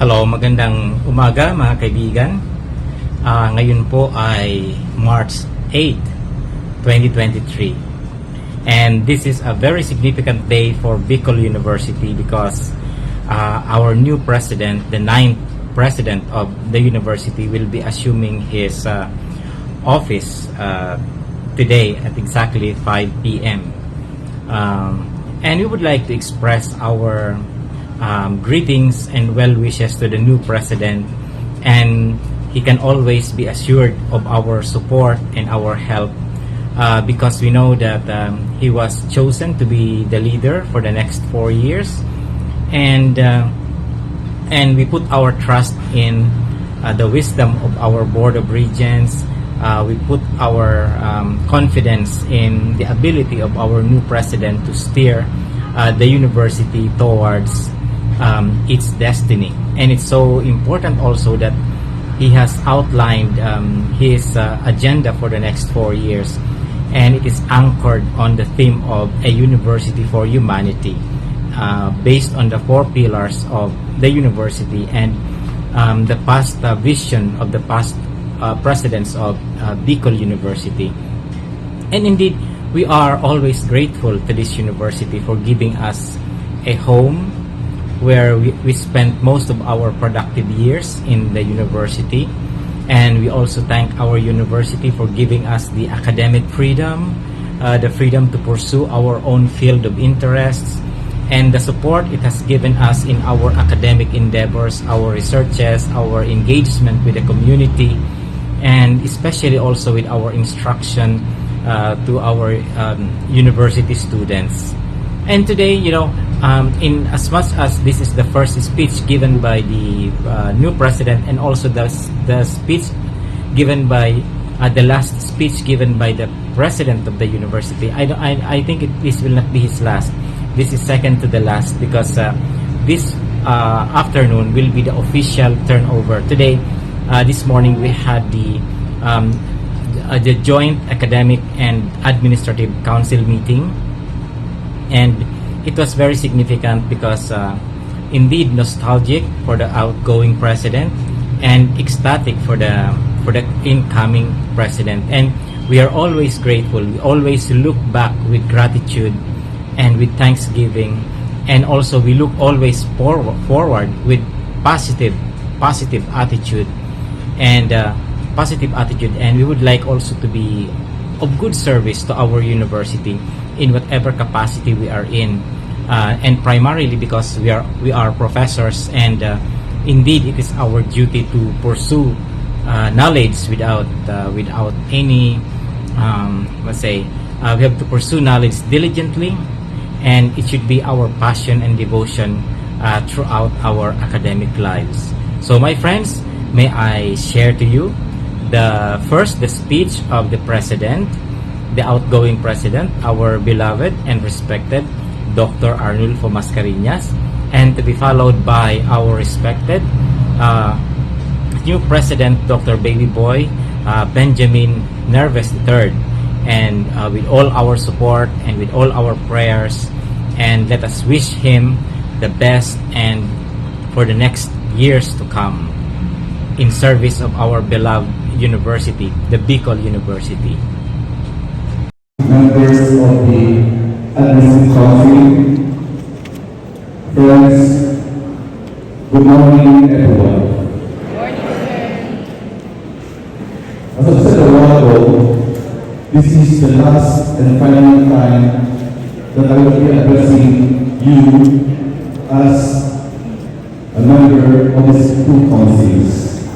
Hello, magandang umaga mga kaibigan. Ngayon po ay March 8, 2023. And this is a very significant day for Bicol University because our new president, the ninth president of the university, will be assuming his office today at exactly 5 p.m. And we would like to express our greetings and well wishes to the new president, and he can always be assured of our support and our help because we know that he was chosen to be the leader for the next 4 years, and we put our trust in the wisdom of our board of regents. We put our confidence in the ability of our new president to steer the university towards its destiny. And it's so important also that he has outlined his agenda for the next 4 years, and it is anchored on the theme of a university for humanity, based on the 4 pillars of the university and the past vision of the past presidents of Bicol University. And indeed, we are always grateful to this university for giving us a home where we spent most of our productive years in the university. And we also thank our university for giving us the academic freedom, the freedom to pursue our own field of interests, and the support it has given us in our academic endeavors, our researches, our engagement with the community, and especially also with our instruction to our university students. And today, in as much as this is the first speech given by the new president, and also the speech given by the last speech given by the president of the university, I think this will not be his last. This is second to the last because this afternoon will be the official turnover. Today, this morning we had the joint academic and administrative council meeting. And it was very significant because indeed nostalgic for the outgoing president and ecstatic for the incoming president. And we are always grateful. We always look back with gratitude and with thanksgiving, and also we look always forward with positive attitude and and we would like also to be of good service to our university in whatever capacity we are in, and primarily because we are professors, and indeed it is our duty to pursue knowledge without any we have to pursue knowledge diligently, and it should be our passion and devotion throughout our academic lives. So my friends, may I share to you the speech of the president, the outgoing president, our beloved and respected Dr. Arnulfo Mascareñas, and to be followed by our respected new president, Dr. Baby Boy Benjamin Nerves III, and with all our support and with all our prayers, and let us wish him the best and for the next years to come in service of our beloved university, the Bicol University. Members of the Administrative Council, friends, good morning everyone. Good morning, sir. As I said a while ago, this is the last and final time that I will be addressing you as a member of these 2 councils,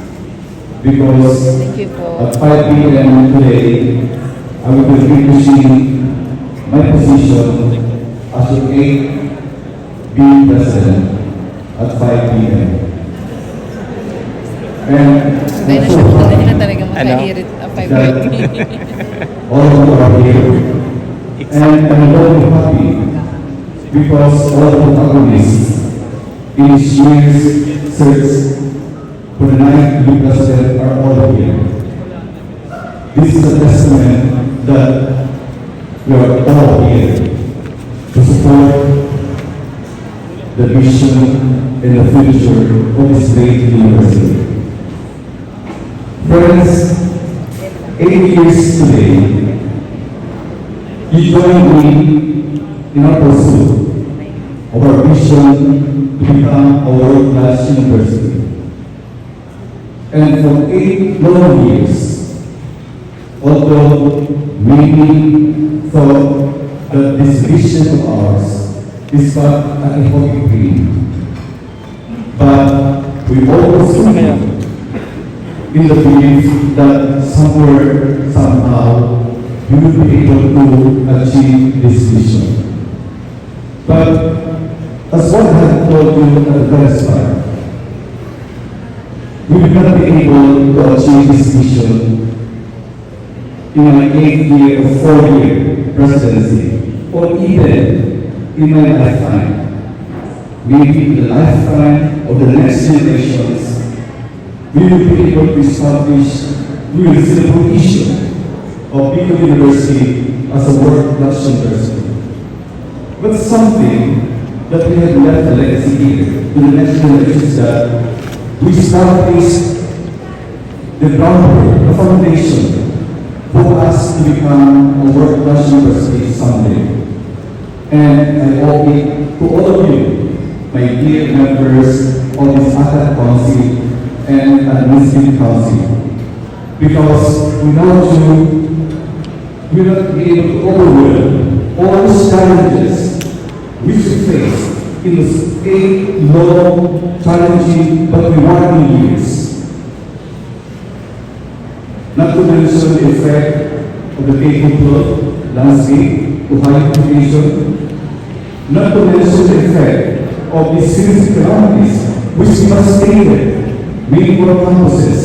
because Thank you po. at 5 p.m. today, I will be relinquishing my position as your 8th president at 5 p.m. And Kaya I'm na so siya happy na talaga makahirit na that 5:30. all of you are here. And I'm very happy because all the protagonists in this year's search for the 9th new president are all here. This is a testament that we are all here to support the vision and the future of this great university. Friends, 8 years today, you join me in our pursuit of our vision to become a world-class university. And for 8 long years, although many thought that this vision of ours is but an epoch dream, but we always believe in the belief that somewhere, somehow, we will be able to achieve this vision. But as what I have told you at the very start, we will not be able to achieve this vision in my 8th year or 4-year presidency, or even in my lifetime. Maybe the lifetime of the next generations, we will be able to establish, we will see the provision of Bicol University as a world-class university. But something that we have left a legacy here to the next generations, that we established the groundwork, the foundation for us to become a world-class university someday. And I owe it to all of you, my dear members of this ACAD Council and Administrative Council, because without you, we will not be able to overwhelm all the challenges which we face in those 8 long, challenging, but rewarding years. Not to mention the effect of the K-12 landscape to higher education, not to mention the effect of the serious economies which devastated many of our campuses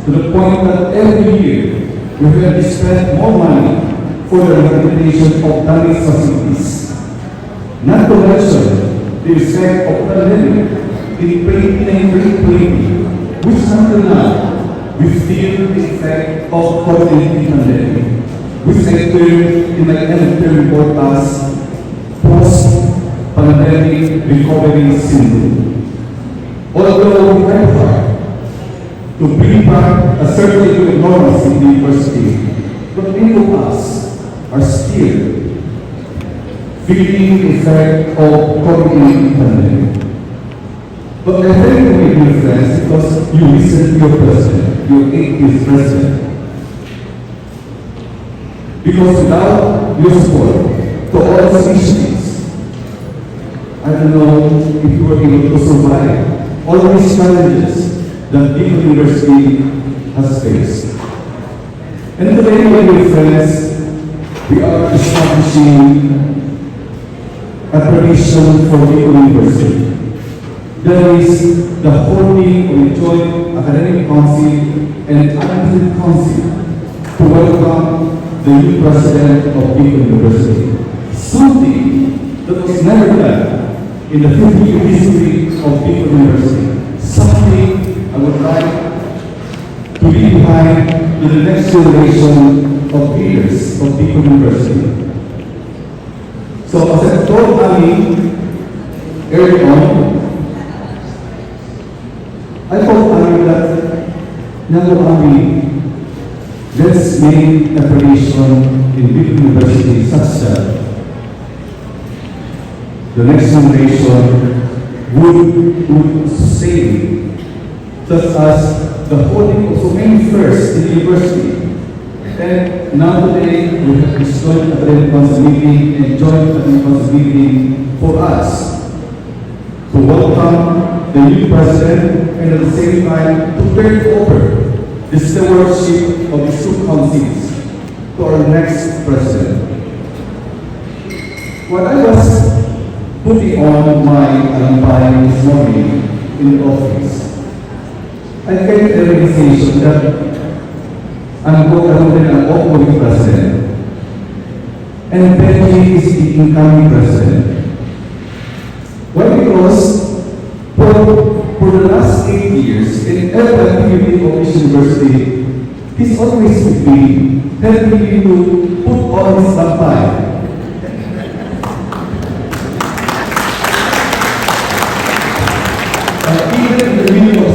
to the point that every year we have to spend more money for the rehabilitation of damaged facilities. Not to mention the effect of pandemic in 2020, which until now we feel the effect of COVID-19 pandemic, which I termed in my end-of-term report as post-pandemic recovery syndrome. Although we tried hard to bring back a certain degree of normalcy in the university, but many of us are still feeling the effect of COVID-19 pandemic. But I thank you, my dear friends, because you listened to your president, your 80th president. Because without your support to all those initiatives, I don't know if you were able to survive all these challenges that Bicol University has faced. And today, my dear friends, we are establishing a tradition for Bicol University. There is the holding of the Joint Academic Council and Administrative Council to welcome the new president of Bicol University. Something that was never done in the 50-year history of Bicol University. Something I would like to leave behind to the next generation of leaders of Bicol University. So as I told Ami early on, I told Ami that, Nago Ami, let's make a tradition in Bicol University such that the next generation would sustain, such as the holding of so many firsts in the university. And now today we have this joint academic council meeting and joint academic council meeting for us to welcome the new president and at the same time to turn over the stewardship of these two councils to our next president. When I was putting on my alumni this morning in the office, I came to the realization that I'm going an outgoing president, and Benji is the incoming president. Well, because for the last 8 years, in every activity of this university, he's always with me, telling me to put all his alumni.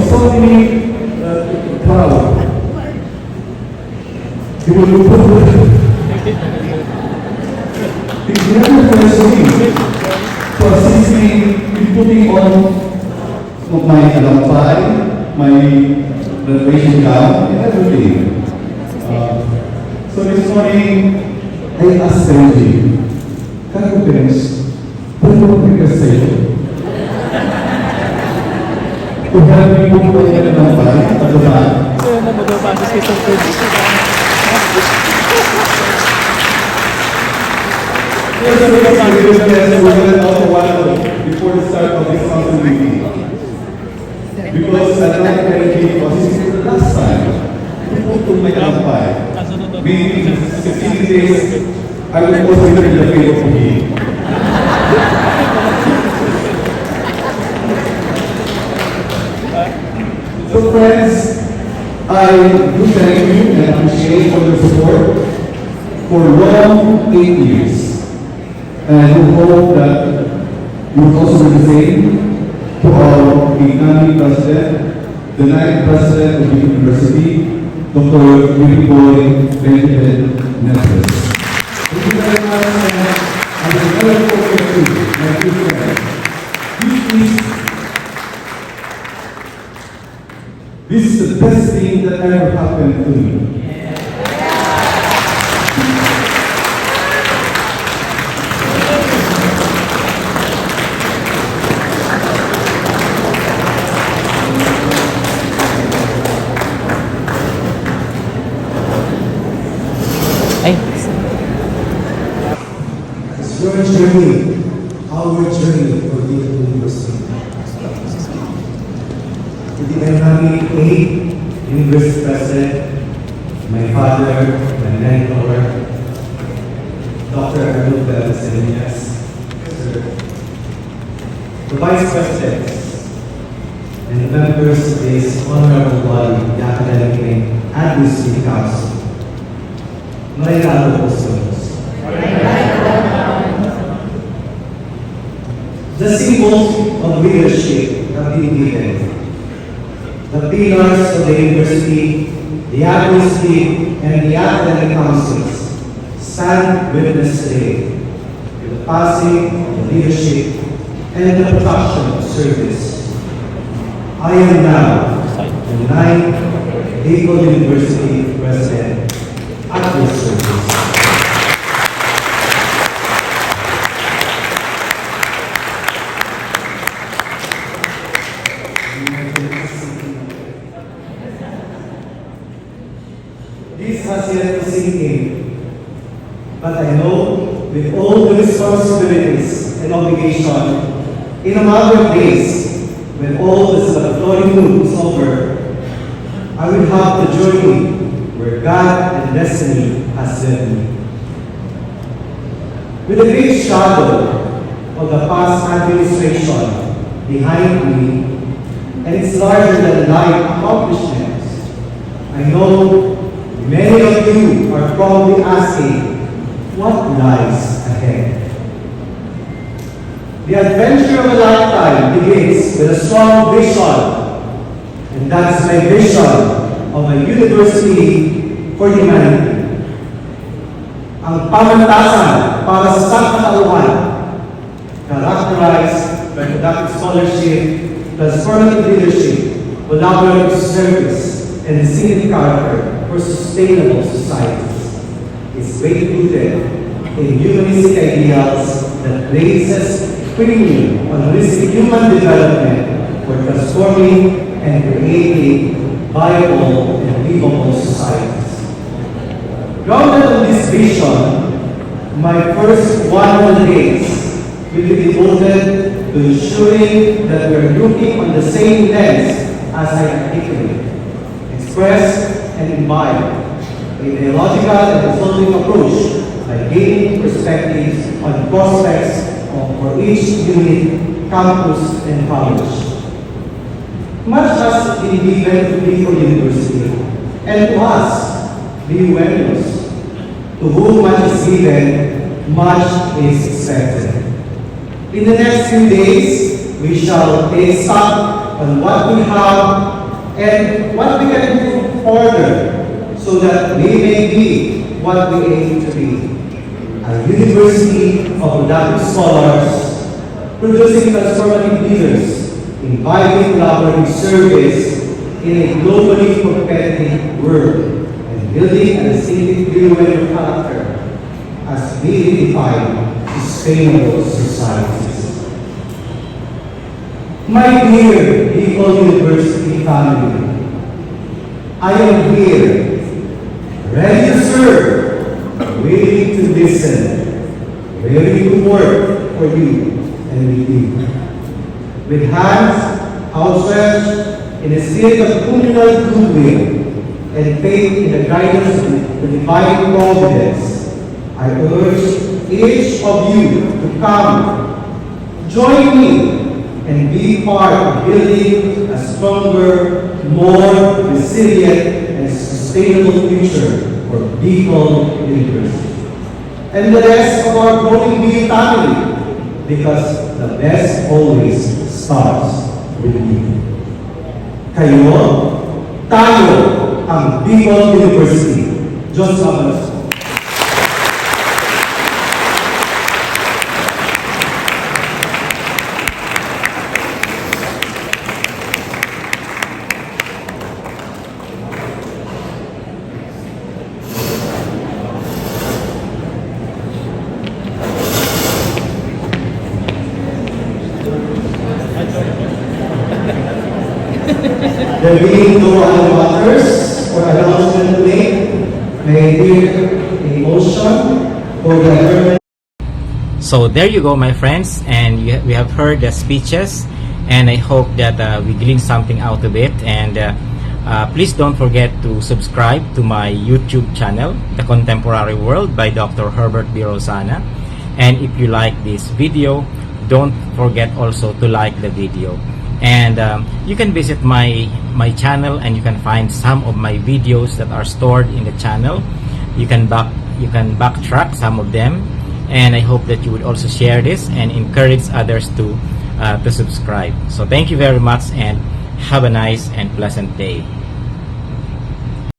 something proud. He will put he never questioned me to assist me in putting on my alampay, my graduation gown, and everything. So this morning, I asked Benji, can you finish? Put on the station. To help me put on the alampay at the back. So, magabasis kay Sir Fred. Yes, we will also one before the start of this council meeting. Because I like Benji because this is the last time to put on my alampay. Maybe in 16 days, I will also return the favor for him. So friends, I do thank you and appreciate for your support for long 8 years. And I do hope that you will also do the same to our incoming president, the 9th president of Bicol University, Dr. Bicol University. Thank you very much, and I will never forget you, my dear friend. This is the best thing that ever happened to me. It's your journey, our journey for Bicol University. Hindi tayo namin University President, my father, my mentor, Dr. Arnulfo Salinas, the Vice Presidents, and members of this honorable body, the Academic and Administrative Council. Marinado Apostles. The symbols of leadership have been given. The pillars of the university, the administrative, and the academic councils stand witness today to the passing of the leadership and the production of service. I am now the 9th Bicol University President at your service. This has yet to sink in, but I know with all the responsibilities and obligation, in a matter of days, when all the celebratory mood is over, I will have the journey where God and destiny has led me. With the great shadow of the past administration behind me and its larger than life accomplishments, I know many of you are probably asking, what lies ahead? The adventure of a lifetime begins with a strong vision, and that's my vision of a university for humanity. Ang pamantasan para sa sangkatauhan, characterized by productive scholarship, transformative leadership, collaborative service, and distinctive character for sustainable societies. It's rooted in humanistic ideals that places premium on holistic human development for transforming and creating viable and livable societies. Grounded on this vision, my first 100 days will be devoted to ensuring that we are looking on the same lens as I articulate, express, and imbibe a ideological and consulting approach by gaining perspectives on prospects for each unit, campus, and college. Much has been given to Bicol University, and to us, BUNers, to whom much is given, much is expected. In the next few days, we shall take stock on what we have and what we can do further so that we may be what we aim to be. A university of productive scholars, producing transformative leaders, inviting collaborative service in a globally competitive world, and building a distinctive human character as we define sustainable societies. My dear Bicol University family, I am here, ready to serve, willing to listen, ready to work for you and with you. With hands outstretched in a spirit of communal goodwill and faith in the guidance of the divine providence, I urge each of you to come, join me, and be part of building a stronger, more resilient, and sustainable future for Bicol University. And the rest of our growing BU family, because the best always starts with you. Kayo, tayo, ang Bicol University. Diyos mabalas po. There being no other matters or announcement to make, may I hear a motion for the adjournment. So there you go, my friends, and we have heard the speeches, and I hope that we gleaned something out of it. And please don't forget to subscribe to my YouTube channel, The Contemporary World by Dr. Herbert B. Rosana. And if you like this video, don't forget also to like the video. And you can visit my channel, and you can find some of my videos that are stored in the channel. You can backtrack some of them, and I hope that you would also share this and encourage others to subscribe. So thank you very much, and have a nice and pleasant day.